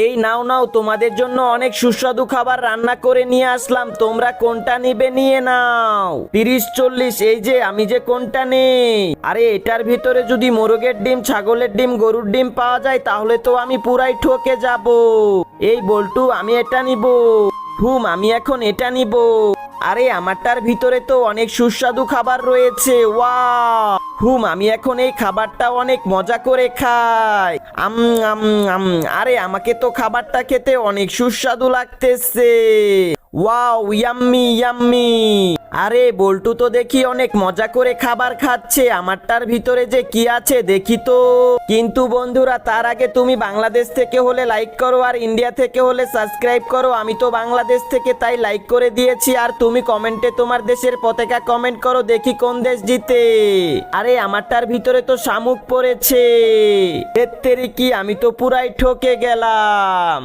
এই নাও নাও, তোমাদের জন্য অনেক সুস্বাদু খাবার রান্না করে নিয়ে আসলাম, তোমরা কোনটা নিবে নিয়ে নাও। 30-40, এই যে আমি যে কোনটা নেই। আরে এটার ভিতরে যদি মোরগের ডিম, ছাগলের ডিম, গরুর ডিম পাওয়া যায় তাহলে তো আমি পুরাই ঠকে যাব। এই বল্টু, আমি এটা নিব। আমি এখন এটা নিব। আরে আমারটার ভিতরে তো অনেক সুস্বাদু খাবার রয়েছে, ওয়াও। আমি এখন এই খাবারটা অনেক মজা করে খাই। আম আম আম আরে আমাকে তো খাবারটা খেতে অনেক সুস্বাদু লাগতেছে। Wow, yummy yummy. আরে বল্টু তো দেখি অনেক মজা করে খাবার খাচ্ছে, আমারটার ভিতরে যে কি আছে দেখি তো। কিন্তু বন্ধুরা, তার আগে তুমি বাংলাদেশ থেকে হলে লাইক করো, আর ইন্ডিয়া থেকে হলে সাবস্ক্রাইব করো। আমি তো বাংলাদেশ থেকে, তাই লাইক করে দিয়েছি। আর তুমি কমেন্টে তোমার দেশের পতাকা কমেন্ট করো, দেখি কোন দেশ জিতে। আরে আমারটার ভিতরে তো শামুক পড়েছে। এর তেরি কি, আমি তো পুরাই ঠকে গেলাম।